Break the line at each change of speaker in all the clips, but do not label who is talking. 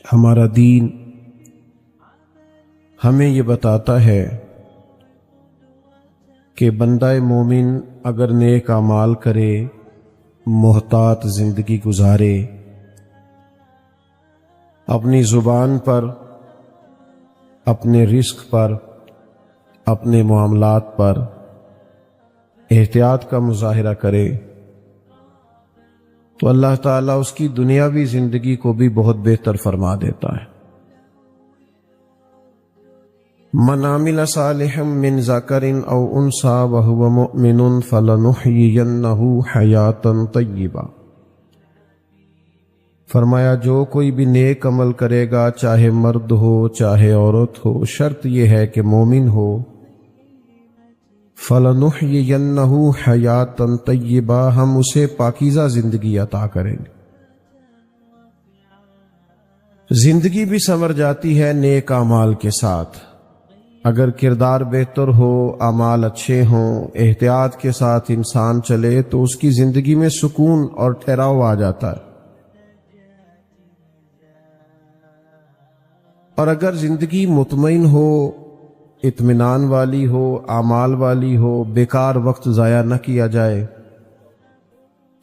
ہمارا دین ہمیں یہ بتاتا ہے کہ بندہ مومن اگر نیک اعمال کرے، محتاط زندگی گزارے، اپنی زبان پر، اپنے رزق پر، اپنے معاملات پر احتیاط کا مظاہرہ کرے تو اللہ تعالیٰ اس کی دنیاوی زندگی کو بھی بہت بہتر فرما دیتا ہے۔ من عمل صالحا من ذکر او انثی وهو مؤمن فلنحیینہ حیاتا طیبہ۔ فرمایا جو کوئی بھی نیک عمل کرے گا، چاہے مرد ہو چاہے عورت ہو، شرط یہ ہے کہ مومن ہو، فَلَنُحْيِيَنَّهُ حَيَاةً طَيِّبَةً، ہم اسے پاکیزہ زندگی عطا کریں گے۔ زندگی بھی سنور جاتی ہے نیک اعمال کے ساتھ۔ اگر کردار بہتر ہو، اعمال اچھے ہوں، احتیاط کے ساتھ انسان چلے تو اس کی زندگی میں سکون اور ٹھہراؤ آ جاتا ہے۔ اور اگر زندگی مطمئن ہو، اطمینان والی ہو، اعمال والی ہو، بیکار وقت ضائع نہ کیا جائے،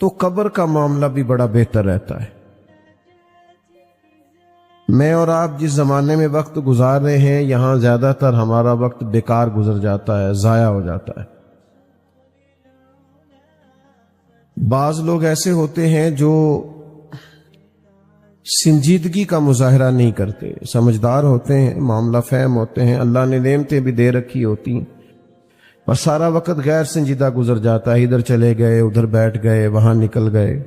تو قبر کا معاملہ بھی بڑا بہتر رہتا ہے۔ میں اور آپ جس زمانے میں وقت گزار رہے ہیں، یہاں زیادہ تر ہمارا وقت بیکار گزر جاتا ہے، ضائع ہو جاتا ہے۔ بعض لوگ ایسے ہوتے ہیں جو سنجیدگی کا مظاہرہ نہیں کرتے، سمجھدار ہوتے ہیں، معاملہ فہم ہوتے ہیں، اللہ نے نعمتیں بھی دے رکھی ہوتی ہیں، پر سارا وقت غیر سنجیدہ گزر جاتا ہے، ادھر چلے گئے، ادھر بیٹھ گئے، وہاں نکل گئے۔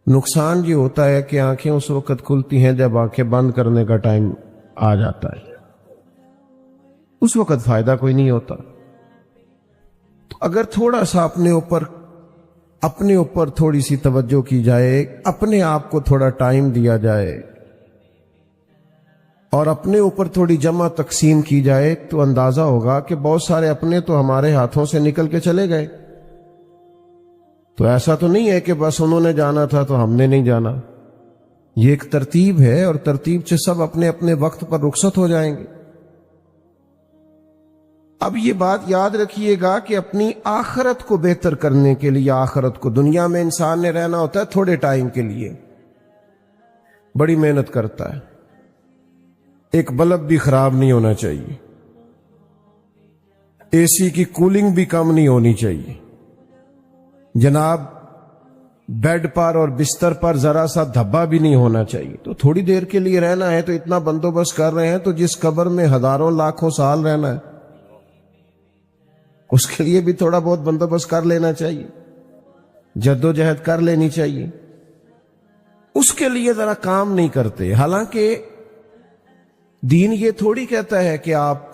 نقصان یہ ہوتا ہے کہ آنکھیں اس وقت کھلتی ہیں جب آنکھیں بند کرنے کا ٹائم آ جاتا ہے، اس وقت فائدہ کوئی نہیں ہوتا۔ تو اگر تھوڑا سا اپنے اوپر تھوڑی سی توجہ کی جائے، اپنے آپ کو تھوڑا ٹائم دیا جائے اور اپنے اوپر تھوڑی جمع تقسیم کی جائے تو اندازہ ہوگا کہ بہت سارے اپنے تو ہمارے ہاتھوں سے نکل کے چلے گئے۔ تو ایسا تو نہیں ہے کہ بس انہوں نے جانا تھا تو ہم نے نہیں جانا، یہ ایک ترتیب ہے، اور ترتیب سے سب اپنے اپنے وقت پر رخصت ہو جائیں گے۔ اب یہ بات یاد رکھیے گا کہ اپنی آخرت کو بہتر کرنے کے لیے، آخرت کو، دنیا میں انسان نے رہنا ہوتا ہے تھوڑے ٹائم کے لیے، بڑی محنت کرتا ہے، ایک بلب بھی خراب نہیں ہونا چاہیے، اے سی کی کولنگ بھی کم نہیں ہونی چاہیے، جناب بیڈ پر اور بستر پر ذرا سا دھبا بھی نہیں ہونا چاہیے۔ تو تھوڑی دیر کے لیے رہنا ہے تو اتنا بندوبست کر رہے ہیں، تو جس قبر میں ہزاروں لاکھوں سال رہنا ہے اس کے لیے بھی تھوڑا بہت بندوبست کر لینا چاہیے، جدوجہد کر لینی چاہیے۔ اس کے لیے ذرا کام نہیں کرتے، حالانکہ دین یہ تھوڑی کہتا ہے کہ آپ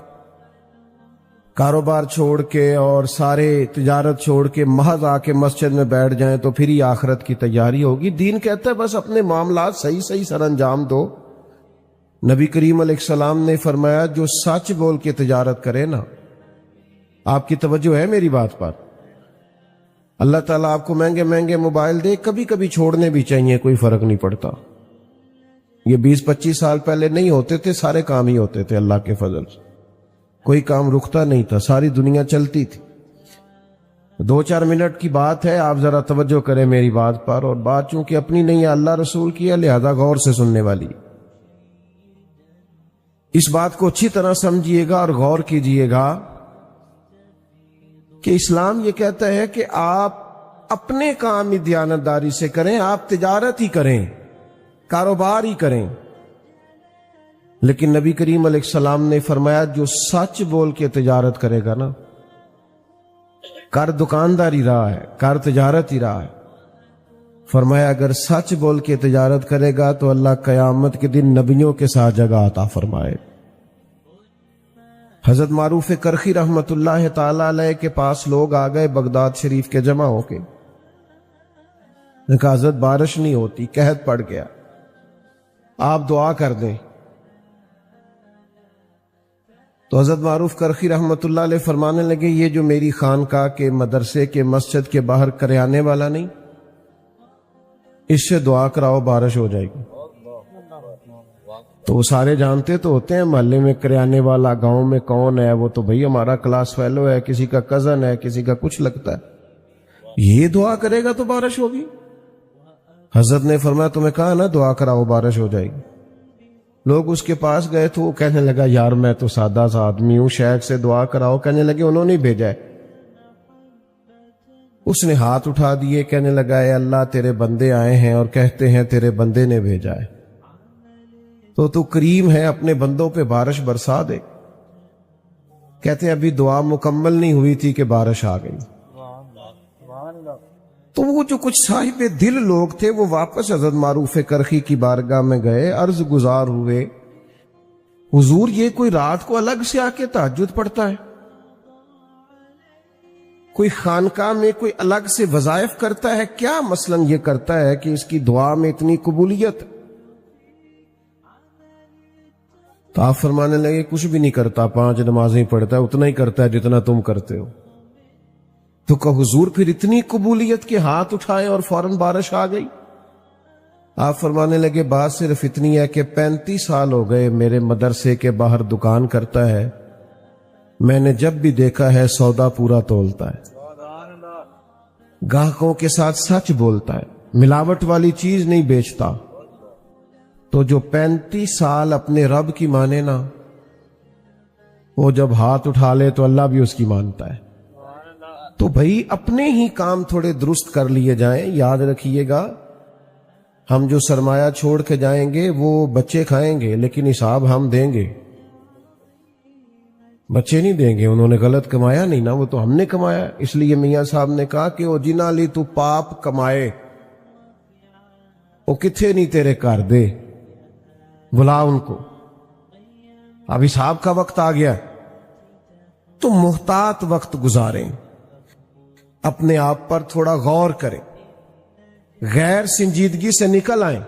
کاروبار چھوڑ کے اور سارے تجارت چھوڑ کے محض آ کے مسجد میں بیٹھ جائیں تو پھر ہی آخرت کی تیاری ہوگی۔ دین کہتا ہے بس اپنے معاملات صحیح سر انجام دو۔ نبی کریم علیہ السلام نے فرمایا جو سچ بول کے تجارت کرے نا، آپ کی توجہ ہے میری بات پر؟ اللہ تعالیٰ آپ کو مہنگے مہنگے موبائل دے، کبھی کبھی چھوڑنے بھی چاہیے، کوئی فرق نہیں پڑتا۔ یہ 20-25 سال پہلے نہیں ہوتے تھے، سارے کام ہی ہوتے تھے اللہ کے فضل سے، کوئی کام رکتا نہیں تھا، ساری دنیا چلتی تھی۔ 2-4 منٹ کی بات ہے، آپ ذرا توجہ کریں میری بات پر، اور بات چونکہ اپنی نہیں ہے، اللہ رسول کی ہے، لہذا غور سے سننے والی۔ اس بات کو اچھی طرح سمجھیے گا اور غور کیجئے گا کہ اسلام یہ کہتا ہے کہ آپ اپنے کام ہی دیانتداری سے کریں، آپ تجارت ہی کریں، کاروبار ہی کریں، لیکن نبی کریم علیہ السلام نے فرمایا جو سچ بول کے تجارت کرے گا نا، کر دکانداری رہا ہے، کر تجارت ہی رہا ہے، فرمایا اگر سچ بول کے تجارت کرے گا تو اللہ قیامت کے دن نبیوں کے ساتھ جگہ عطا فرمائے۔ حضرت معروف کرخی رحمت اللہ تعالی علیہ کے پاس لوگ آ گئے بغداد شریف کے جمع ہو کے، نے کہا حضرت بارش نہیں ہوتی، قحط پڑ گیا، آپ دعا کر دیں۔ تو حضرت معروف کرخی رحمت اللہ علیہ فرمانے لگے یہ جو میری خانقاہ کے، مدرسے کے، مسجد کے باہر کریانے والا نہیں، اس سے دعا کراؤ، بارش ہو جائے گی۔ تو وہ سارے جانتے تو ہوتے ہیں، محلے میں کریانے والا، گاؤں میں کون ہے، وہ تو بھئی ہمارا کلاس فیلو ہے، کسی کا کزن ہے، کسی کا کچھ لگتا ہے، یہ دعا کرے گا تو بارش ہوگی۔ حضرت نے فرمایا تمہیں کہا نا دعا کراؤ بارش ہو جائے گی۔ لوگ اس کے پاس گئے تو وہ کہنے لگا یار میں تو سادہ سا آدمی ہوں، شیخ سے دعا کراؤ۔ کہنے لگے انہوں نے بھیجا ہے۔ اس نے ہاتھ اٹھا دیے، کہنے لگا اے اللہ تیرے بندے آئے ہیں اور کہتے ہیں تیرے بندے نے بھیجا ہے، تو کریم ہے، اپنے بندوں پہ بارش برسا دے۔ کہتے ہیں ابھی دعا مکمل نہیں ہوئی تھی کہ بارش آ گئی۔ تو وہ جو کچھ صاحب دل لوگ تھے وہ واپس حضرت معروف کرخی کی بارگاہ میں گئے، عرض گزار ہوئے حضور یہ کوئی رات کو الگ سے آ کے تہجد پڑھتا ہے، کوئی خانقاہ میں کوئی الگ سے وظائف کرتا ہے، کیا مثلاً یہ کرتا ہے کہ اس کی دعا میں اتنی قبولیت؟ تو آپ فرمانے لگے کچھ بھی نہیں کرتا، 5 نمازیں پڑھتا ہے، اتنا ہی کرتا ہے جتنا تم کرتے ہو۔ تو کہ حضور پھر اتنی قبولیت کے ہاتھ اٹھائے اور فوراً بارش آ گئی؟ آپ فرمانے لگے بات صرف اتنی ہے کہ 35 سال ہو گئے میرے مدرسے کے باہر دکان کرتا ہے، میں نے جب بھی دیکھا ہے سودا پورا تولتا ہے، گاہکوں کے ساتھ سچ بولتا ہے، ملاوٹ والی چیز نہیں بیچتا۔ تو جو 35 سال اپنے رب کی مانے نا، وہ جب ہاتھ اٹھا لے تو اللہ بھی اس کی مانتا ہے۔ تو بھئی اپنے ہی کام تھوڑے درست کر لیے جائیں۔ یاد رکھیے گا ہم جو سرمایہ چھوڑ کے جائیں گے وہ بچے کھائیں گے، لیکن حساب ہم دیں گے، بچے نہیں دیں گے۔ انہوں نے غلط کمایا نہیں نا، وہ تو ہم نے کمایا۔ اس لیے میاں صاحب نے کہا کہ وہ جنہ لی تو پاپ کمائے وہ کتھے نہیں تیرے کر دے، بلا ان کو، اب حساب کا وقت آ گیا۔ تو محتاط وقت گزاریں، اپنے آپ پر تھوڑا غور کریں، غیر سنجیدگی سے نکل آئیں۔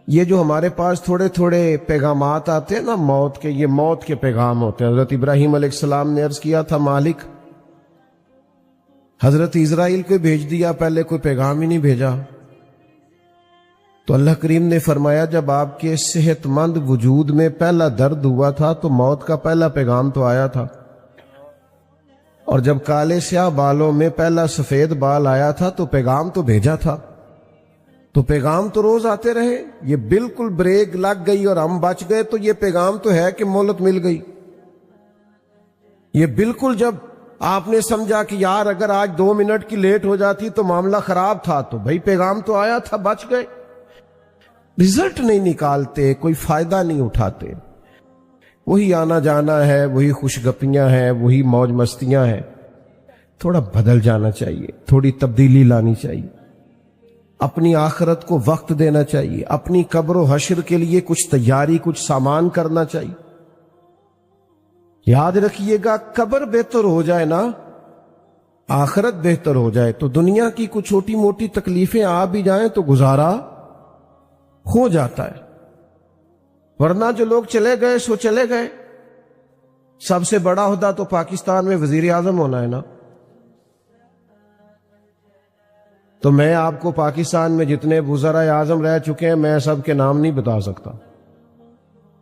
یہ جو ہمارے پاس تھوڑے تھوڑے پیغامات آتے ہیں نا موت کے، یہ موت کے پیغام ہوتے ہیں۔ حضرت ابراہیم علیہ السلام نے عرض کیا تھا مالک، حضرت اسرائیل کو بھیج دیا، پہلے کوئی پیغام ہی نہیں بھیجا۔ تو اللہ کریم نے فرمایا جب آپ کے صحت مند وجود میں پہلا درد ہوا تھا تو موت کا پہلا پیغام تو آیا تھا، اور جب کالے سیاہ بالوں میں پہلا سفید بال آیا تھا تو پیغام تو بھیجا تھا۔ تو پیغام تو روز آتے رہے، یہ بالکل بریک لگ گئی اور ہم بچ گئے تو یہ پیغام تو ہے کہ مہلت مل گئی۔ یہ بالکل جب آپ نے سمجھا کہ یار اگر آج 2 منٹ کی لیٹ ہو جاتی تو معاملہ خراب تھا، تو بھئی پیغام تو آیا تھا، بچ گئے۔ رزلٹ نہیں نکالتے، کوئی فائدہ نہیں اٹھاتے، وہی آنا جانا ہے، وہی خوش گپیاں ہیں، وہی موج مستیاں ہیں۔ تھوڑا بدل جانا چاہیے، تھوڑی تبدیلی لانی چاہیے، اپنی آخرت کو وقت دینا چاہیے، اپنی قبر و حشر کے لیے کچھ تیاری، کچھ سامان کرنا چاہیے۔ یاد رکھیے گا قبر بہتر ہو جائے نا، آخرت بہتر ہو جائے تو دنیا کی کچھ چھوٹی موٹی تکلیفیں آ بھی جائیں تو گزارا ہو جاتا ہے، ورنہ جو لوگ چلے گئے سو چلے گئے۔ سب سے بڑا عہدہ تو پاکستان میں وزیر اعظم ہونا ہے نا۔ تو میں آپ کو پاکستان میں جتنے وزراء اعظم رہ چکے ہیں میں سب کے نام نہیں بتا سکتا،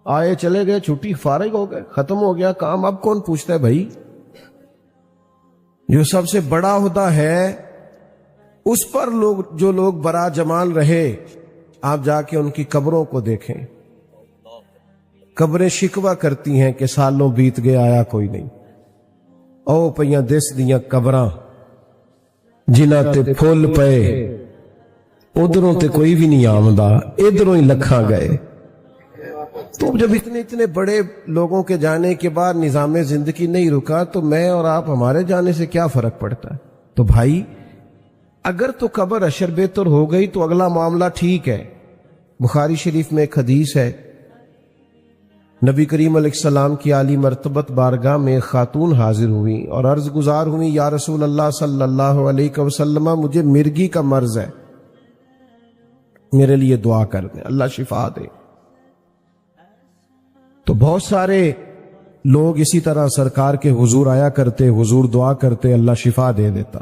آئے چلے گئے، چھٹی، فارغ ہو گئے، ختم ہو گیا کام، اب کون پوچھتا ہے بھائی؟ جو سب سے بڑا عہدہ ہے اس پر جو لوگ برا جمال رہے، آپ جا کے ان کی قبروں کو دیکھیں، قبریں شکوہ کرتی ہیں کہ سالوں بیت گئے آیا کوئی نہیں۔ او پئیاں دس دیاں قبراں جنہ تے پھول پئے، ادھروں تے کوئی بھی نہیں آمدہ، ادھروں ہی لکھاں گئے۔ تو جب اتنے بڑے لوگوں کے جانے کے بعد نظام زندگی نہیں رکا تو میں اور آپ ہمارے جانے سے کیا فرق پڑتا ہے؟ تو بھائی اگر تو قبر حشر بہتر ہو گئی تو اگلا معاملہ ٹھیک ہے۔ بخاری شریف میں ایک حدیث ہے، نبی کریم علیہ السلام کی عالی مرتبت بارگاہ میں ایک خاتون حاضر ہوئی اور عرض گزار ہوئی، یا رسول اللہ صلی اللہ علیہ وسلم مجھے مرگی کا مرض ہے، میرے لیے دعا کر دیں، اللہ شفا دے۔ تو بہت سارے لوگ اسی طرح سرکار کے حضور آیا کرتے، حضور دعا کرتے، اللہ شفا دے دیتا۔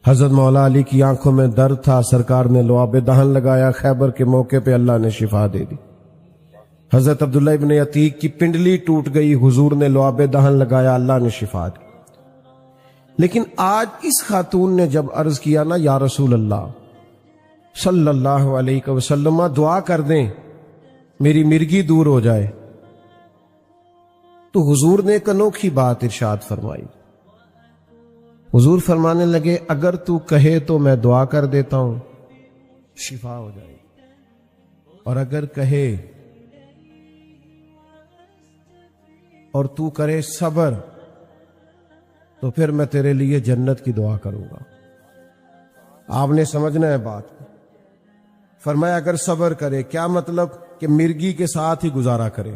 حضرت مولا علی کی آنکھوں میں درد تھا، سرکار نے لعاب دہن لگایا، خیبر کے موقع پہ اللہ نے شفا دے دی۔ حضرت عبداللہ ابن عتیق کی پنڈلی ٹوٹ گئی، حضور نے لعاب دہن لگایا، اللہ نے شفا دی۔ لیکن آج اس خاتون نے جب عرض کیا نا یا رسول اللہ صلی اللہ علیہ وسلم دعا کر دیں میری مرگی دور ہو جائے، تو حضور نے ایک انوکھی بات ارشاد فرمائی۔ حضور فرمانے لگے اگر تو کہے تو میں دعا کر دیتا ہوں، شفا ہو جائے، اور اگر کہے اور تو کرے صبر تو پھر میں تیرے لیے جنت کی دعا کروں گا۔ آپ نے سمجھنا ہے بات۔ فرمایا اگر صبر کرے، کیا مطلب؟ کہ مرگی کے ساتھ ہی گزارا کرے،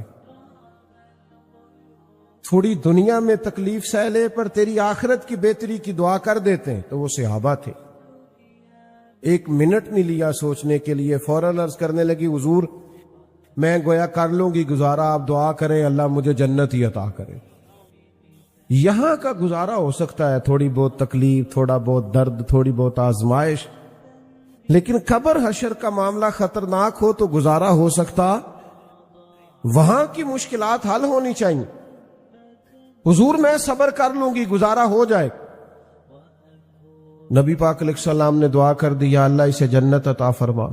تھوڑی دنیا میں تکلیف سہ لے پر تیری آخرت کی بہتری کی دعا کر دیتے ہیں۔ تو وہ صحابہ تھے، ایک منٹ نہیں لیا سوچنے کے لیے، فوراً عرض کرنے لگی حضور میں گویا کر لوں گی گزارا، آپ دعا کریں اللہ مجھے جنت ہی عطا کرے۔ یہاں کا گزارا ہو سکتا ہے، تھوڑی بہت تکلیف، تھوڑا بہت درد، تھوڑی بہت آزمائش، لیکن قبر حشر کا معاملہ خطرناک ہو تو گزارا ہو سکتا، وہاں کی مشکلات حل ہونی چاہیے۔ حضور میں صبر کر لوں گی گزارا ہو جائے۔ نبی پاک علیہ السلام نے دعا کر دی یا اللہ اسے جنت عطا فرما۔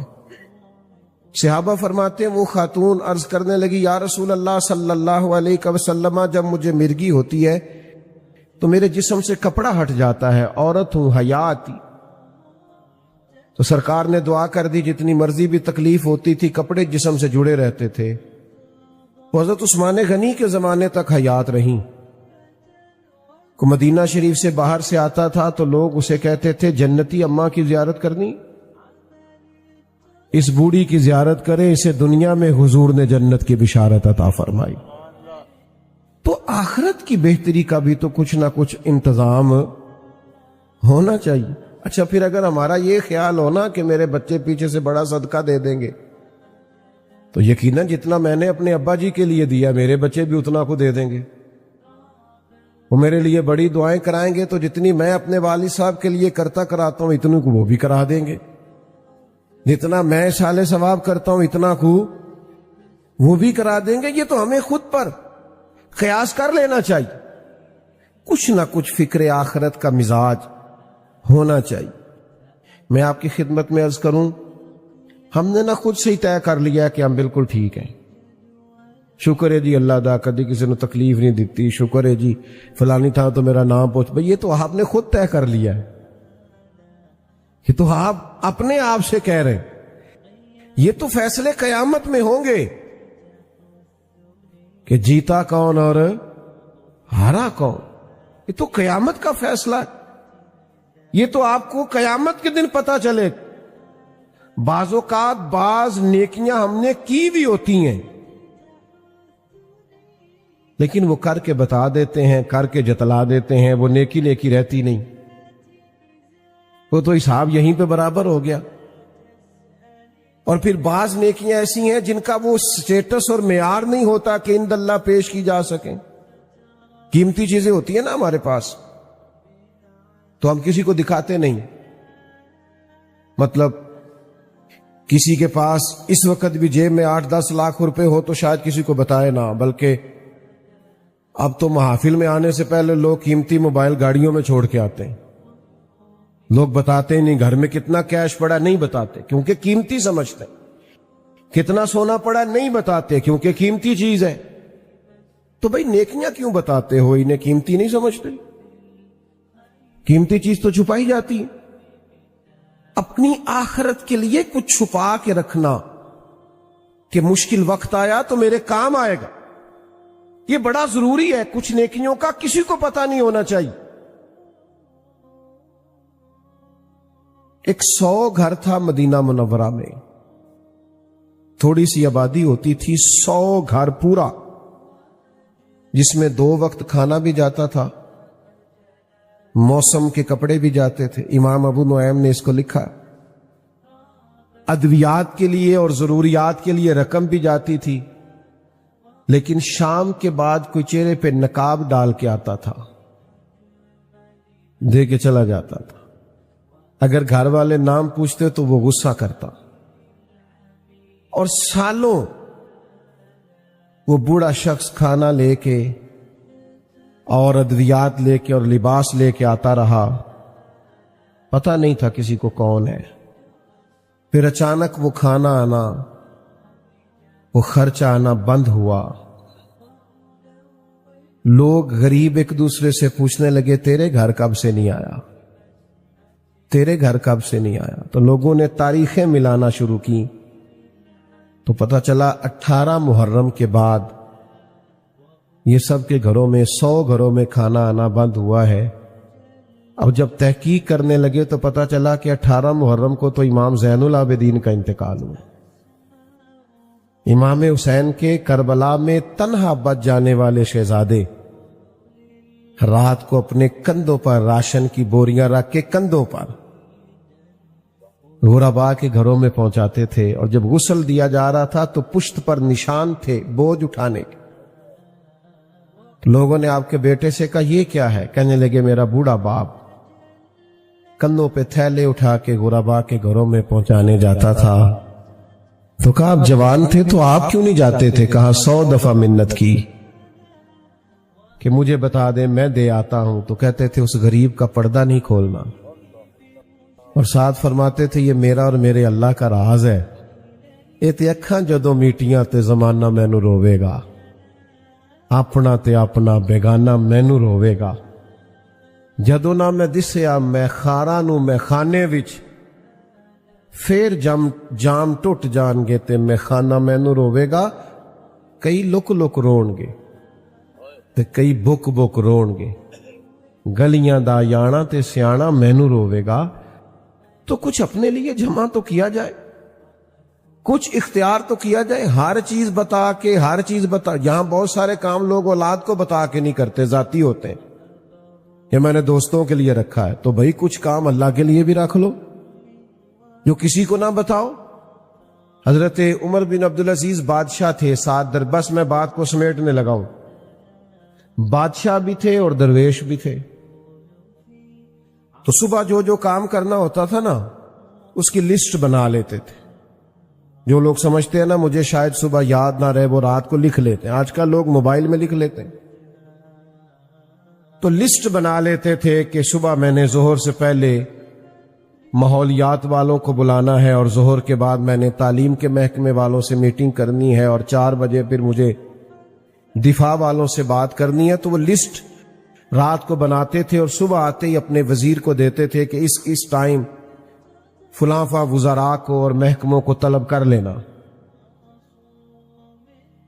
صحابہ فرماتے ہیں وہ خاتون عرض کرنے لگی یا رسول اللہ صلی اللہ علیہ وسلم جب مجھے مرگی ہوتی ہے تو میرے جسم سے کپڑا ہٹ جاتا ہے، عورت ہوں، حیا آتی۔ تو سرکار نے دعا کر دی جتنی مرضی بھی تکلیف ہوتی تھی کپڑے جسم سے جڑے رہتے تھے۔ حضرت عثمان غنی کے زمانے تک حیات رہیں۔ کو مدینہ شریف سے باہر سے آتا تھا تو لوگ اسے کہتے تھے جنتی اماں کی زیارت کرنی، اس بوڑھی کی زیارت کرے، اسے دنیا میں حضور نے جنت کی بشارت عطا فرمائی۔ تو آخرت کی بہتری کا بھی تو کچھ نہ کچھ انتظام ہونا چاہیے۔ اچھا پھر اگر ہمارا یہ خیال ہونا کہ میرے بچے پیچھے سے بڑا صدقہ دے دیں گے تو یقیناً جتنا میں نے اپنے ابا جی کے لیے دیا میرے بچے بھی اتنا کو دے دیں گے۔ وہ میرے لیے بڑی دعائیں کرائیں گے تو جتنی میں اپنے والد صاحب کے لیے کرتا کراتا ہوں اتنی کو وہ بھی کرا دیں گے، جتنا میں سال ثواب کرتا ہوں اتنا کو وہ بھی کرا دیں گے۔ یہ تو ہمیں خود پر قیاس کر لینا چاہیے، کچھ نہ کچھ فکر آخرت کا مزاج ہونا چاہیے۔ میں آپ کی خدمت میں عرض کروں ہم نے نہ خود سے ہی طے کر لیا کہ ہم بالکل ٹھیک ہیں، شکر ہے جی اللہ دا کدی کسی نے تکلیف نہیں دیتی، شکر ہے جی فلانی تھا تو میرا نام پہنچ بھئی، یہ تو آپ نے خود طے کر لیا ہے، یہ تو آپ اپنے آپ سے کہہ رہے ہیں۔ یہ تو فیصلے قیامت میں ہوں گے کہ جیتا کون اور ہارا کون، یہ تو قیامت کا فیصلہ ہے، یہ تو آپ کو قیامت کے دن پتا چلے۔ بعض اوقات بعض نیکیاں ہم نے کی بھی ہوتی ہیں لیکن وہ کر کے بتا دیتے ہیں، کر کے جتلا دیتے ہیں، وہ نیکی نیکی رہتی نہیں، وہ تو حساب یہیں پہ برابر ہو گیا۔ اور پھر بعض نیکیاں ایسی ہیں جن کا وہ سٹیٹس اور معیار نہیں ہوتا کہ عند اللہ پیش کی جا سکیں، قیمتی چیزیں ہوتی ہیں نا ہمارے پاس تو ہم کسی کو دکھاتے نہیں۔ مطلب کسی کے پاس اس وقت بھی جیب میں 8-10 لاکھ روپے ہو تو شاید کسی کو بتائے نہ، بلکہ اب تو محافل میں آنے سے پہلے لوگ قیمتی موبائل گاڑیوں میں چھوڑ کے آتے ہیں، لوگ بتاتے نہیں گھر میں کتنا کیش پڑا، نہیں بتاتے کیونکہ قیمتی سمجھتے، کتنا سونا پڑا نہیں بتاتے کیونکہ قیمتی چیز ہے۔ تو بھئی نیکیاں کیوں بتاتے ہو، انہیں قیمتی نہیں سمجھتے؟ قیمتی چیز تو چھپائی جاتی ہے۔ اپنی آخرت کے لیے کچھ چھپا کے رکھنا کہ مشکل وقت آیا تو میرے کام آئے گا، یہ بڑا ضروری ہے۔ کچھ نیکیوں کا کسی کو پتہ نہیں ہونا چاہیے۔ ایک 100 گھر تھا مدینہ منورہ میں، تھوڑی سی آبادی ہوتی تھی، 100 گھر پورا، جس میں 2 وقت کھانا بھی جاتا تھا، موسم کے کپڑے بھی جاتے تھے۔ امام ابو نعیم نے اس کو لکھا، ادویات کے لیے اور ضروریات کے لیے رقم بھی جاتی تھی، لیکن شام کے بعد کوئی چہرے پہ نقاب ڈال کے آتا تھا، دے کے چلا جاتا تھا۔ اگر گھر والے نام پوچھتے تو وہ غصہ کرتا، اور سالوں وہ بوڑھا شخص کھانا لے کے اور ادویات لے کے اور لباس لے کے آتا رہا، پتہ نہیں تھا کسی کو کون ہے۔ پھر اچانک وہ کھانا آنا، وہ خرچہ آنا بند ہوا۔ لوگ غریب ایک دوسرے سے پوچھنے لگے تیرے گھر کب سے نہیں آیا، تیرے گھر کب سے نہیں آیا؟ تو لوگوں نے تاریخیں ملانا شروع کی تو پتہ چلا 18 محرم کے بعد یہ سب کے گھروں میں 100 گھروں میں کھانا آنا بند ہوا ہے۔ اب جب تحقیق کرنے لگے تو پتہ چلا کہ 18 محرم کو تو امام زین العابدین کا انتقال ہوا۔ امام حسین کے کربلا میں تنہا بچ جانے والے شہزادے رات کو اپنے کندھوں پر راشن کی بوریاں رکھ کے کندھوں پر غربا کے گھروں میں پہنچاتے تھے، اور جب غسل دیا جا رہا تھا تو پشت پر نشان تھے بوجھ اٹھانے کے۔ لوگوں نے آپ کے بیٹے سے کہا یہ کیا ہے؟ کہنے لگے میرا بوڑھا باپ کندھوں پہ تھیلے اٹھا کے غربا کے گھروں میں پہنچانے جاتا تھا۔ تو کہا آپ جوان تھے تو آپ کیوں نہیں جاتے تھے؟ کہا 100 دفعہ منت کی کہ مجھے بتا دیں میں دے آتا ہوں، تو کہتے تھے اس غریب کا پردہ نہیں کھولنا، اور ساتھ فرماتے تھے یہ میرا اور میرے اللہ کا راز ہے، اے تے اکھاں جدوں میٹیاں تے زمانہ مینوں روے گا، اپنا تے اپنا بیگانہ مینوں روے گا، جدوں نہ میں دسیا میں خاراں نوں میں خانے وچ، پھر جام ٹوٹ جان گے تے میں خانہ مینوں روے گا۔ کئی لک لک رون گے تے کئی بک بک رون گے، گلیاں دا یانا تے سیانا مینوں روے گا۔ تو کچھ اپنے لیے جمع تو کیا جائے، کچھ اختیار تو کیا جائے۔ ہر چیز بتا کے ہر چیز بتا، یہاں بہت سارے کام لوگ اولاد کو بتا کے نہیں کرتے، ذاتی ہوتے ہیں، یہ میں نے دوستوں کے لیے رکھا ہے، تو بھائی کچھ کام اللہ کے لیے بھی رکھ لو جو کسی کو نہ بتاؤ۔ حضرت عمر بن عبدالعزیز بادشاہ تھے، 7 در، بس میں بات کو سمیٹنے لگا ہوں، بادشاہ بھی تھے اور درویش بھی تھے۔ تو صبح جو کام کرنا ہوتا تھا نا اس کی لسٹ بنا لیتے تھے۔ جو لوگ سمجھتے ہیں نا مجھے شاید صبح یاد نہ رہے وہ رات کو لکھ لیتے ہیں، آج کل لوگ موبائل میں لکھ لیتے ہیں۔ تو لسٹ بنا لیتے تھے کہ صبح میں نے ظہر سے پہلے ماحولیات والوں کو بلانا ہے، اور ظہر کے بعد میں نے تعلیم کے محکمے والوں سے میٹنگ کرنی ہے، اور 4 بجے پھر مجھے دفاع والوں سے بات کرنی ہے۔ تو وہ لسٹ رات کو بناتے تھے اور صبح آتے ہی اپنے وزیر کو دیتے تھے کہ اس ٹائم فلاں وزراء کو اور محکموں کو طلب کر لینا۔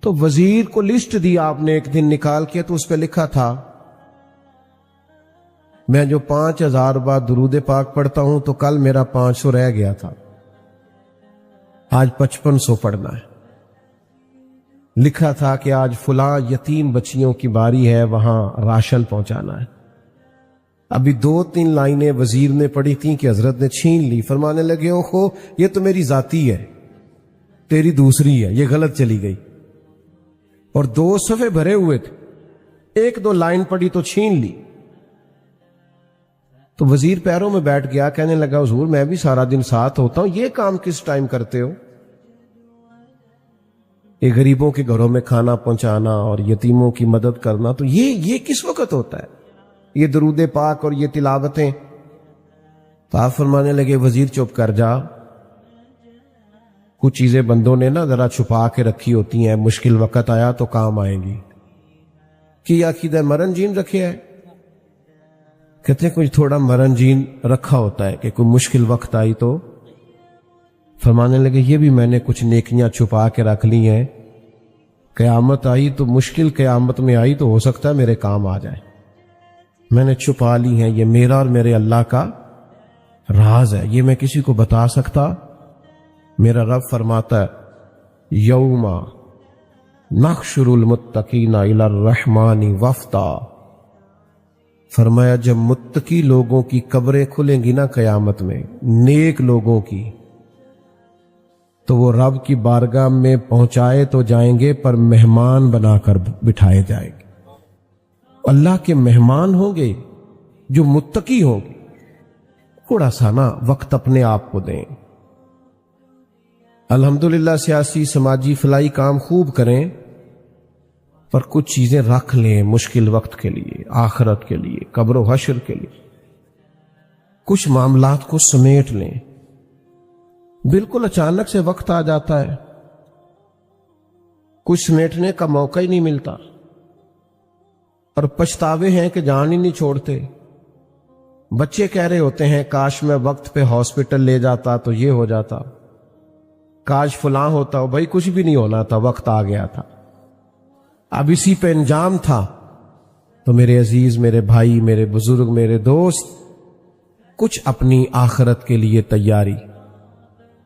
تو وزیر کو لسٹ دی آپ نے ایک دن نکال کے، تو اس پہ لکھا تھا میں جو 5000 بار درود پاک پڑھتا ہوں تو کل میرا 500 رہ گیا تھا، آج 5500 پڑھنا ہے۔ لکھا تھا کہ آج فلاں یتیم بچیوں کی باری ہے، وہاں راشن پہنچانا ہے۔ ابھی 2-3 لائنیں وزیر نے پڑھی تھیں کہ حضرت نے چھین لی، فرمانے لگے اوہو یہ تو میری ذاتی ہے، تیری دوسری ہے، یہ غلط چلی گئی، اور 2 صفحے بھرے ہوئے تھے، 1-2 لائن پڑھی تو چھین لی۔ تو وزیر پیروں میں بیٹھ گیا، کہنے لگا حضور میں بھی سارا دن ساتھ ہوتا ہوں، یہ کام کس ٹائم کرتے ہو؟ یہ غریبوں کے گھروں میں کھانا پہنچانا اور یتیموں کی مدد کرنا، تو یہ کس وقت ہوتا ہے؟ یہ درود پاک اور یہ تلاوتیں؟ تو آپ فرمانے لگے وزیر چپ کر جا، کچھ چیزیں بندوں نے نا ذرا چھپا کے رکھی ہوتی ہیں، مشکل وقت آیا تو کام آئیں گی۔ کہ عقیدہ مرن جین رکھے ہے؟ کہتے ہیں کچھ تھوڑا مرن جین رکھا ہوتا ہے کہ کوئی مشکل وقت آئی تو۔ فرمانے لگے یہ بھی میں نے کچھ نیکیاں چھپا کے رکھ لی ہیں، قیامت آئی تو مشکل قیامت میں آئی تو ہو سکتا ہے میرے کام آ جائے، میں نے چھپا لی ہیں، یہ میرا اور میرے اللہ کا راز ہے، یہ میں کسی کو بتا سکتا۔ میرا رب فرماتا ہے یوم نحشر المتقین الی الرحمن وفدا، فرمایا جب متقی لوگوں کی قبریں کھلیں گی نا قیامت میں، نیک لوگوں کی، تو وہ رب کی بارگاہ میں پہنچائے تو جائیں گے پر مہمان بنا کر بٹھائے جائیں گے۔ اللہ کے مہمان ہوں گے جو متقی ہوں گے، تھوڑا سا نا وقت اپنے آپ کو دیں. الحمدللہ سیاسی سماجی فلاحی کام خوب کریں، پر کچھ چیزیں رکھ لیں مشکل وقت کے لیے، آخرت کے لیے، قبر و حشر کے لیے. کچھ معاملات کو سمیٹ لیں. بالکل اچانک سے وقت آ جاتا ہے، کچھ سمیٹنے کا موقع ہی نہیں ملتا، اور پچھتاوے ہیں کہ جان ہی نہیں چھوڑتے. بچے کہہ رہے ہوتے ہیں کاش میں وقت پہ ہاسپٹل لے جاتا تو یہ ہو جاتا، کاش فلاں ہوتا. ہو بھائی کچھ بھی نہیں ہونا تھا، وقت آ گیا تھا، اب اسی پہ انجام تھا. تو میرے عزیز، میرے بھائی، میرے بزرگ، میرے دوست، کچھ اپنی آخرت کے لیے تیاری.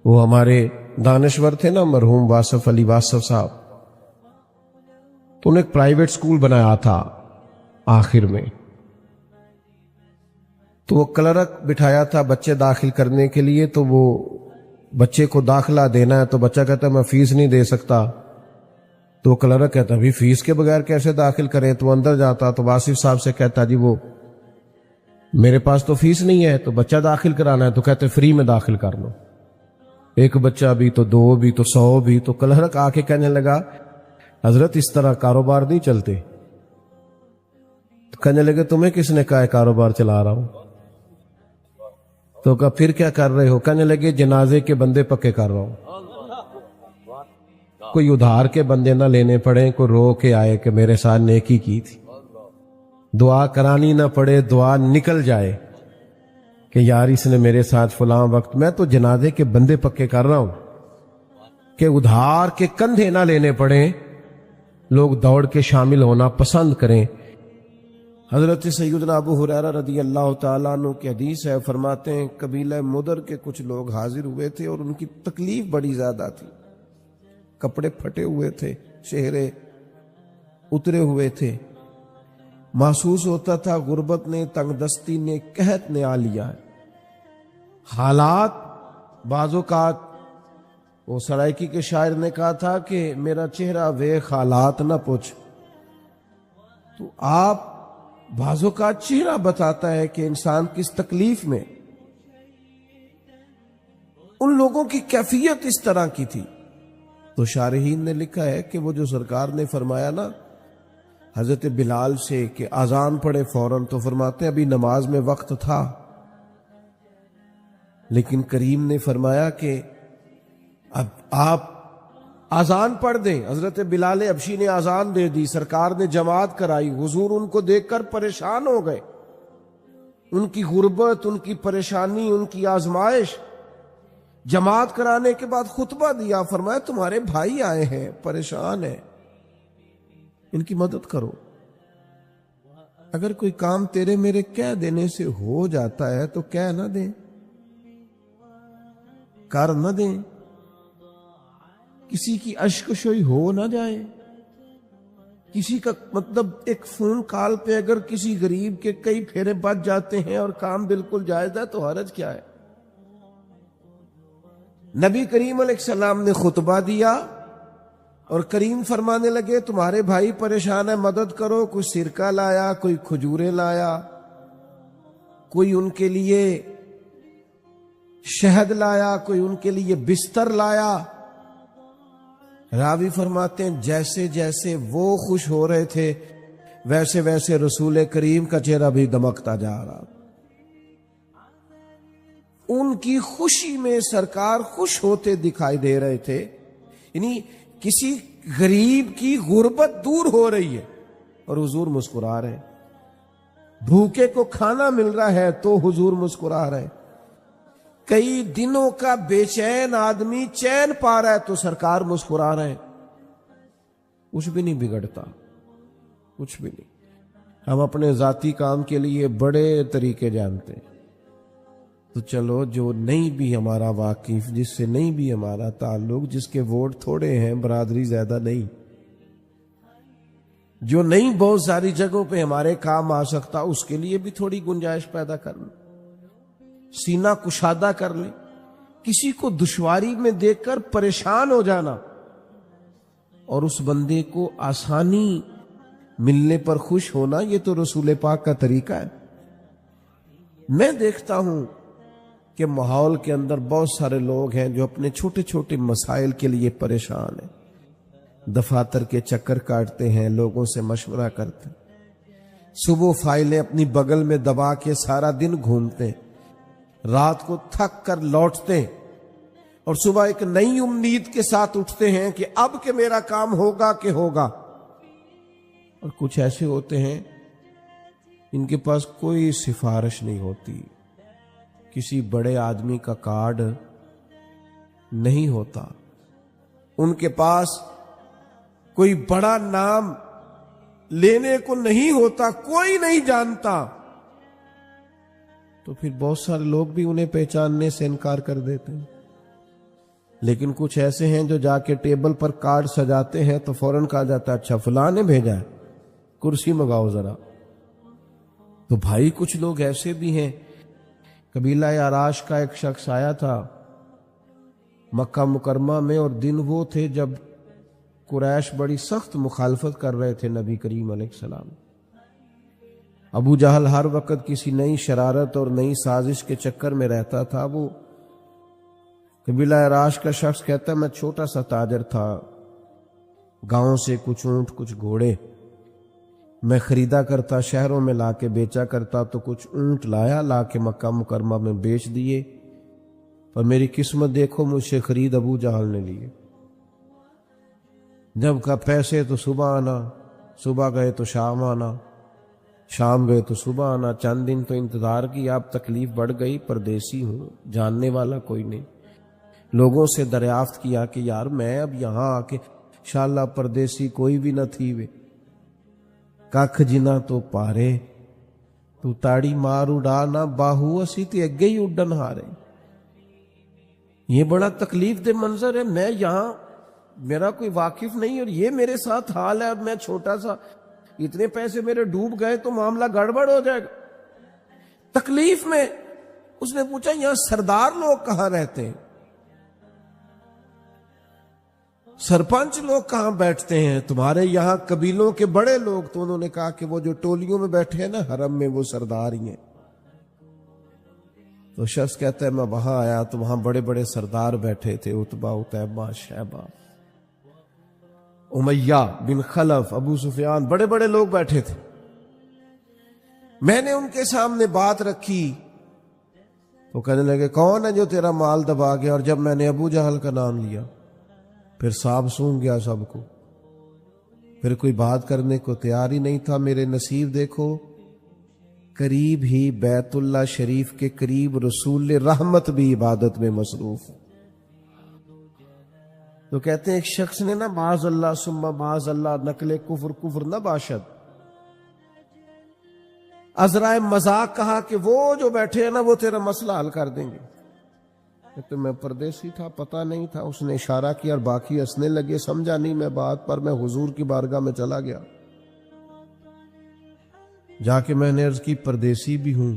وہ ہمارے دانشور تھے نا مرحوم واصف علی واصف صاحب، تو انہوں نے ایک پرائیویٹ سکول بنایا تھا آخر میں. تو وہ کلرک بٹھایا تھا بچے داخل کرنے کے لیے. تو وہ بچے کو داخلہ دینا ہے تو بچہ کہتا ہے میں فیس نہیں دے سکتا. تو کلرک کہتا ابھی فیس کے بغیر کیسے داخل کریں؟ تو اندر جاتا تو واصف صاحب سے کہتا جی وہ میرے پاس تو فیس نہیں ہے، تو بچہ داخل کرانا ہے. تو کہتے فری میں داخل کر لو، ایک بچہ بھی تو 2 بھی تو 100 بھی. تو کلرک آ کے کہنے لگا حضرت اس طرح کاروبار نہیں چلتے. تو کہنے لگے تمہیں کس نے کہا ہے کاروبار چلا رہا ہوں؟ تو کہا پھر کیا کر رہے ہو؟ کہنے لگے جنازے کے بندے پکے کر رہا ہوں. کوئی ادھار کے بندے نہ لینے پڑے، کوئی رو کے آئے کہ میرے ساتھ نیکی کی تھی، دعا کرانی نہ پڑے، دعا نکل جائے کہ یار اس نے میرے ساتھ فلاں وقت. میں تو جنازے کے بندے پکے کر رہا ہوں کہ ادھار کے کندھے نہ لینے پڑیں، لوگ دوڑ کے شامل ہونا پسند کریں. حضرت سیدنا ابو ہریرہ رضی اللہ تعالیٰ عنہ کی حدیث ہے، فرماتے ہیں قبیلہ مدر کے کچھ لوگ حاضر ہوئے تھے اور ان کی تکلیف بڑی زیادہ تھی. کپڑے پھٹے ہوئے تھے، چہرے اترے ہوئے تھے. محسوس ہوتا تھا غربت نے، تنگ دستی نے، قحط نے آ لیا ہے. حالات بعض اوقات، وہ سرائکی کے شاعر نے کہا تھا کہ میرا چہرہ ویخ حالات نہ پوچھ. تو آپ بعض اوقات چہرہ بتاتا ہے کہ انسان کس تکلیف میں. ان لوگوں کی کیفیت اس طرح کی تھی. تو شارحین نے لکھا ہے کہ وہ جو سرکار نے فرمایا نا حضرت بلال سے کہ اذان پڑھے فوراً، تو فرماتے ہیں ابھی نماز میں وقت تھا، لیکن کریم نے فرمایا کہ اب آپ اذان پڑھ دیں. حضرت بلال حبشی نے اذان دے دی، سرکار نے جماعت کرائی. حضور ان کو دیکھ کر پریشان ہو گئے، ان کی غربت، ان کی پریشانی، ان کی آزمائش. جماعت کرانے کے بعد خطبہ دیا، فرمایا تمہارے بھائی آئے ہیں، پریشان ہیں، ان کی مدد کرو. اگر کوئی کام تیرے میرے کہہ دینے سے ہو جاتا ہے تو کہہ نہ دیں، کر نہ دیں. کسی کی اشک شوئی ہو نہ جائے. کسی کا مطلب ایک فون کال پہ اگر کسی غریب کے کئی پھیرے بچ جاتے ہیں اور کام بالکل جائز ہے تو حرج کیا ہے؟ نبی کریم علیہ السلام نے خطبہ دیا اور کریم فرمانے لگے تمہارے بھائی پریشان ہے، مدد کرو. کوئی سرکہ لایا، کوئی کھجورے لایا، کوئی ان کے لیے شہد لایا، کوئی ان کے لیے بستر لایا. راوی فرماتے ہیں جیسے جیسے وہ خوش ہو رہے تھے ویسے ویسے رسول کریم کا چہرہ بھی دمکتا جا رہا. ان کی خوشی میں سرکار خوش ہوتے دکھائی دے رہے تھے. یعنی کسی غریب کی غربت دور ہو رہی ہے اور حضور مسکرا رہے. بھوکے کو کھانا مل رہا ہے تو حضور مسکرا رہے. کئی دنوں کا بے چین آدمی چین پا رہا ہے تو سرکار مسکرا رہے. کچھ بھی نہیں بگڑتا، کچھ بھی نہیں. ہم اپنے ذاتی کام کے لیے بڑے طریقے جانتے ہیں. تو چلو جو نہیں بھی ہمارا واقف، جس سے نہیں بھی ہمارا تعلق، جس کے ووٹ تھوڑے ہیں، برادری زیادہ نہیں، جو نہیں بہت ساری جگہوں پہ ہمارے کام آ سکتا، اس کے لیے بھی تھوڑی گنجائش پیدا کرنا، سینہ کشادہ کر لیں. کسی کو دشواری میں دیکھ کر پریشان ہو جانا اور اس بندے کو آسانی ملنے پر خوش ہونا، یہ تو رسول پاک کا طریقہ ہے. میں دیکھتا ہوں کہ ماحول کے اندر بہت سارے لوگ ہیں جو اپنے چھوٹے چھوٹے مسائل کے لیے پریشان ہیں، دفاتر کے چکر کاٹتے ہیں، لوگوں سے مشورہ کرتے ہیں، صبح فائلیں اپنی بغل میں دبا کے سارا دن گھومتے ہیں، رات کو تھک کر لوٹتے ہیں اور صبح ایک نئی امید کے ساتھ اٹھتے ہیں کہ اب کہ میرا کام ہوگا کہ ہوگا۔ اور کچھ ایسے ہوتے ہیں ان کے پاس کوئی سفارش نہیں ہوتی، کسی بڑے آدمی کا کارڈ نہیں ہوتا، ان کے پاس کوئی بڑا نام لینے کو نہیں ہوتا، کوئی نہیں جانتا، تو پھر بہت سارے لوگ بھی انہیں پہچاننے سے انکار کر دیتے ہیں۔ لیکن کچھ ایسے ہیں جو جا کے ٹیبل پر کارڈ سجاتے ہیں تو فوراً کہا جاتا ہے اچھا فلاں نے بھیجا ہے، کرسی منگاؤ ذرا۔ تو بھائی کچھ لوگ ایسے بھی ہیں، قبیلہ آراش کا ایک شخص آیا تھا مکہ مکرمہ میں، اور دن وہ تھے جب قریش بڑی سخت مخالفت کر رہے تھے نبی کریم علیہ السلام۔ ابو جہل ہر وقت کسی نئی شرارت اور نئی سازش کے چکر میں رہتا تھا۔ وہ قبیلہ آراش کا شخص کہتا ہے میں چھوٹا سا تاجر تھا، گاؤں سے کچھ اونٹ کچھ گھوڑے میں خریدا کرتا، شہروں میں لا کے بیچا کرتا، تو کچھ اونٹ لایا، لا کے مکہ مکرمہ میں بیچ دیے، پر میری قسمت دیکھو مجھ سے خرید ابو جہل نے لیے۔ جب کا پیسے تو صبح آنا، صبح گئے تو شام آنا، شام گئے تو صبح آنا، چند دن تو انتظار کیا، اب تکلیف بڑھ گئی، پردیسی ہوں، جاننے والا کوئی نہیں۔ لوگوں سے دریافت کیا کہ یار میں اب یہاں آ کے انشاءاللہ پردیسی کوئی بھی نہ تھی وے، ککھ جنا تو پارے تو تاڑی مار اڑا نہ باہو اسی تے اگے ہی اڈن ہارے۔ یہ بڑا تکلیف دہ منظر ہے، میں یہاں میرا کوئی واقف نہیں اور یہ میرے ساتھ حال ہے، اب میں چھوٹا سا، اتنے پیسے میرے ڈوب گئے تو معاملہ گڑبڑ ہو جائے گا۔ تکلیف میں اس نے پوچھا یہاں سردار لوگ کہاں رہتے ہیں، سرپنچ لوگ کہاں بیٹھتے ہیں، تمہارے یہاں قبیلوں کے بڑے لوگ؟ تو انہوں نے کہا کہ وہ جو ٹولیوں میں بیٹھے ہیں نا حرم میں، وہ سردار ہی ہیں۔ تو شخص کہتا ہے میں وہاں آیا تو وہاں بڑے بڑے سردار بیٹھے تھے، عتبہ، عتیبہ، شیبہ، امیہ بن خلف، ابو سفیان، بڑے بڑے لوگ بیٹھے تھے۔ میں نے ان کے سامنے بات رکھی تو کہنے لگے کون ہے جو تیرا مال دبا گیا؟ اور جب میں نے ابو جہل کا نام لیا پھر سانپ سونگ گیا سب کو، پھر کوئی بات کرنے کو تیار ہی نہیں تھا۔ میرے نصیب دیکھو، قریب ہی بیت اللہ شریف کے قریب رسول رحمت بھی عبادت میں مصروف۔ تو کہتے ہیں ایک شخص نے نا معاذ اللہ ثم معاذ اللہ، نقل کفر نہ باشد، عذرائے مذاق کہا کہ وہ جو بیٹھے ہیں نا وہ تیرا مسئلہ حل کر دیں گے۔ تو میں پردیسی تھا، پتہ نہیں تھا، اس نے اشارہ کیا اور باقی ہنسنے لگے، سمجھا نہیں میں بات، پر میں حضور کی بارگاہ میں چلا گیا، جا کے میں نے عرض کی پردیسی بھی ہوں،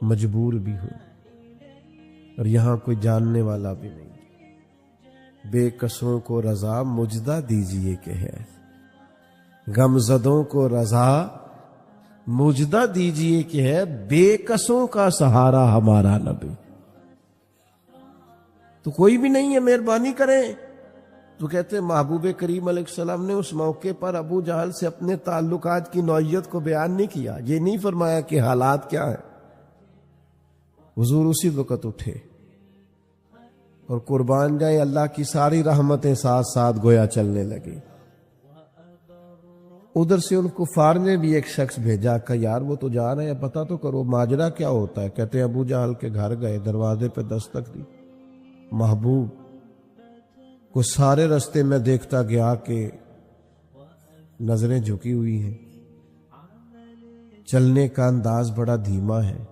مجبور بھی ہوں، اور یہاں کوئی جاننے والا بھی نہیں، بے کسوں کو رضا مجدہ دیجئے کہ ہے، غم زدوں کو رضا مجدہ دیجئے کہ ہے، بے کسوں کا سہارا ہمارا نبی۔ تو کوئی بھی نہیں ہے، مہربانی کریں۔ تو کہتے ہیں محبوب کریم علیہ السلام نے اس موقع پر ابو جہل سے اپنے تعلقات کی نوعیت کو بیان نہیں کیا، یہ نہیں فرمایا کہ حالات کیا ہیں۔ حضور اسی وقت اٹھے اور قربان جائیں اللہ کی ساری رحمتیں ساتھ ساتھ گویا چلنے لگی۔ ادھر سے ان کفار نے بھی ایک شخص بھیجا کہ یار وہ تو جا رہے ہیں، پتہ تو کرو ماجرا کیا ہوتا ہے۔ کہتے ہیں ابو جہل کے گھر گئے، دروازے پہ دستک دی، محبوب کو سارے رستے میں دیکھتا گیا کہ نظریں جھکی ہوئی ہیں، چلنے کا انداز بڑا دھیما ہے،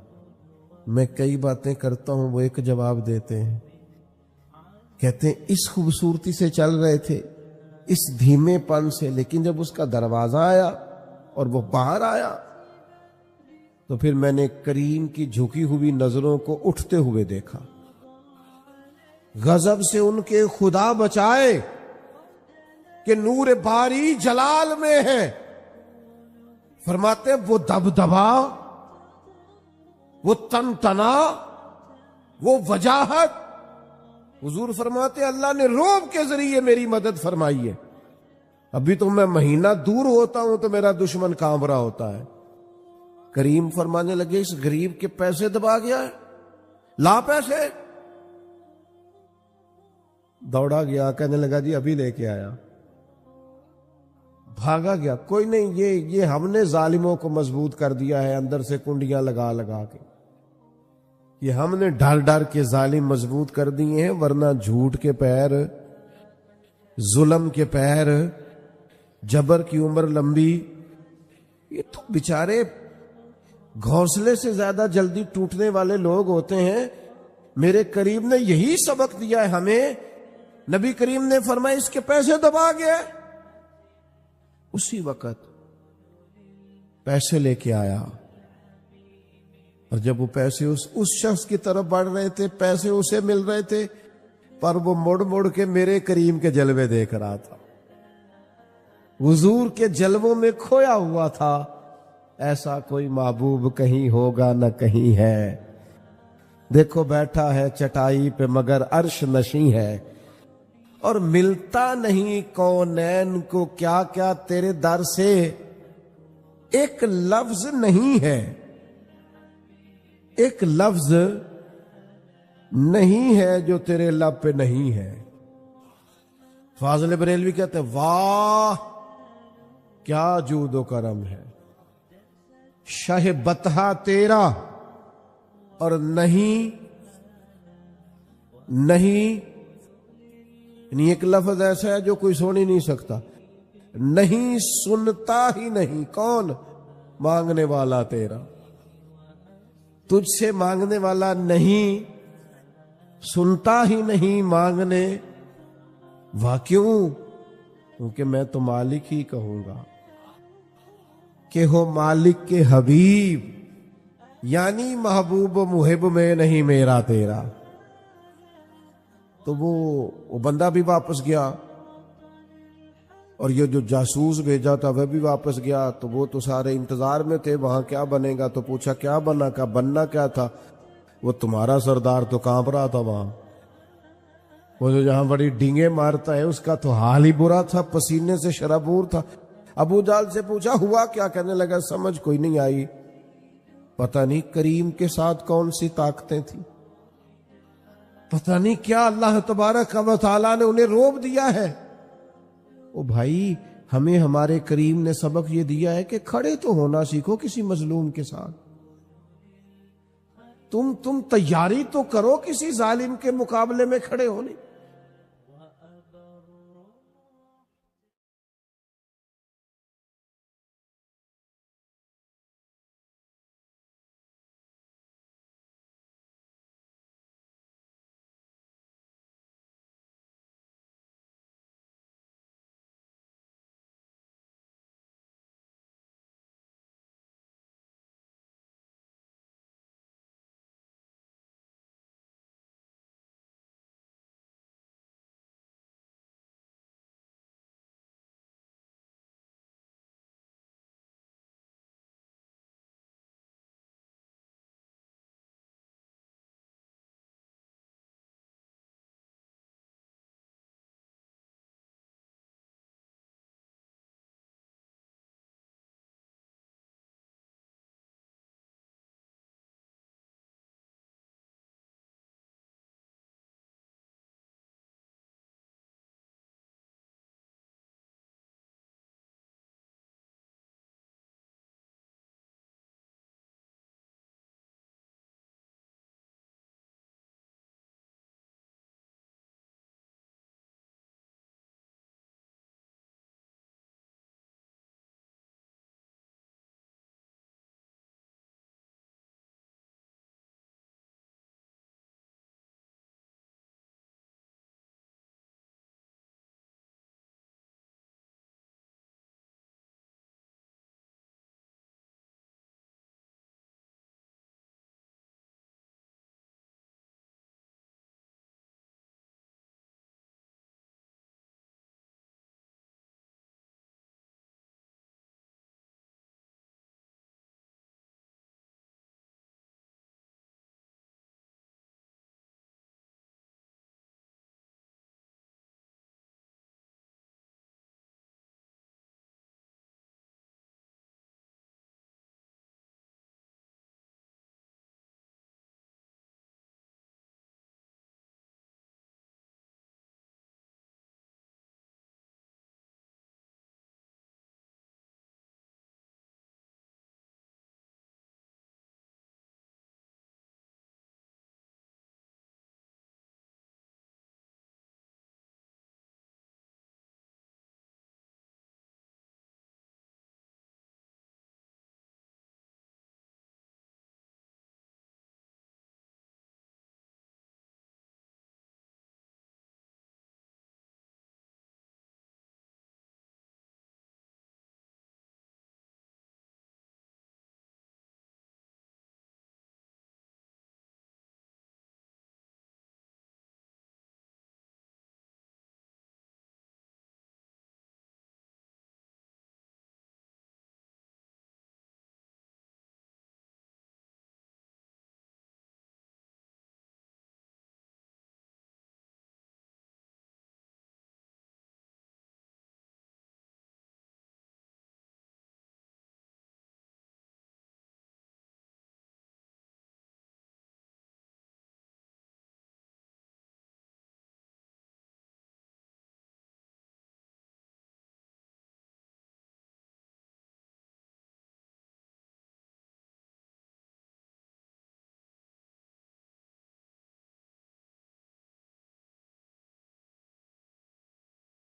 میں کئی باتیں کرتا ہوں وہ ایک جواب دیتے ہیں۔ کہتے ہیں اس خوبصورتی سے چل رہے تھے، اس دھیمے پن سے، لیکن جب اس کا دروازہ آیا اور وہ باہر آیا تو پھر میں نے کریم کی جھکی ہوئی نظروں کو اٹھتے ہوئے دیکھا۔ غضب سے ان کے خدا بچائے کہ نور باری جلال میں ہے، فرماتے وہ دبدبا، وہ تن تنا، وہ وجاہت، حضور فرماتے اللہ نے روب کے ذریعے میری مدد فرمائی ہے. ابھی تو میں مہینہ دور ہوتا ہوں تو میرا دشمن کانپ رہا ہوتا ہے. کریم فرمانے لگے اس غریب کے پیسے دبا گیا ہے، لا پیسے. دوڑا گیا، کہنے لگا جی ابھی لے کے آیا. بھاگا گیا، کوئی نہیں، یہ ہم نے ظالموں کو مضبوط کر دیا ہے اندر سے کنڈیاں لگا لگا کے. یہ ہم نے ڈر ڈر کے ظالم مضبوط کر دیے ہیں، ورنہ جھوٹ کے پیر، ظلم کے پیر، جبر کی عمر لمبی. یہ تو بیچارے گھونسلے سے زیادہ جلدی ٹوٹنے والے لوگ ہوتے ہیں. میرے کریم نے یہی سبق دیا ہے ہمیں. نبی کریم نے فرمایا اس کے پیسے دبا گیا. اسی وقت پیسے لے کے آیا، اور جب وہ پیسے اس شخص کی طرف بڑھ رہے تھے، پیسے اسے مل رہے تھے، پر وہ مڑ مڑ کے میرے کریم کے جلوے دیکھ رہا تھا، حضور کے جلووں میں کھویا ہوا تھا. ایسا کوئی محبوب کہیں ہوگا نہ کہیں ہے. دیکھو بیٹھا ہے چٹائی پہ مگر عرش نشیں ہے، اور ملتا نہیں کونین کو کیا کیا تیرے در سے ایک لفظ نہیں ہے، ایک لفظ نہیں ہے جو تیرے لب پہ نہیں ہے. فاضل بریلوی کہتے ہیں واہ کیا جود و کرم ہے، شہ بطحہ تیرا اور نہیں یعنی ایک لفظ ایسا ہے جو کوئی سن ہی نہیں سکتا. نہیں سنتا ہی نہیں، کون؟ مانگنے والا تیرا. تجھ سے مانگنے والا نہیں سنتا ہی نہیں مانگنے. کیوں؟ کیونکہ میں تو مالک ہی کہوں گا کہ ہو مالک کے حبیب، یعنی محبوب و محب میں نہیں میرا تیرا. تو وہ بندہ بھی واپس گیا، اور یہ جو جاسوس بھیجا تھا وہ بھی واپس گیا. تو وہ تو سارے انتظار میں تھے وہاں کیا بنے گا. تو پوچھا کیا بنا؟ کا بننا کیا تھا؟ وہ تمہارا سردار تو کانپ رہا تھا وہاں، وہ جو جہاں بڑی ڈینگیں مارتا ہے اس کا تو حال ہی برا تھا، پسینے سے شرابور تھا. ابو جہل سے پوچھا ہوا کیا؟ کہنے لگا سمجھ کوئی نہیں آئی. پتہ نہیں کریم کے ساتھ کون سی طاقتیں تھیں، پتہ نہیں کیا اللہ تبارک و تعالیٰ نے انہیں روب دیا ہے. او بھائی ہمیں ہمارے کریم نے سبق یہ دیا ہے کہ کھڑے تو ہونا سیکھو کسی مظلوم کے ساتھ. تم تیاری تو کرو کسی ظالم کے مقابلے میں کھڑے ہونے.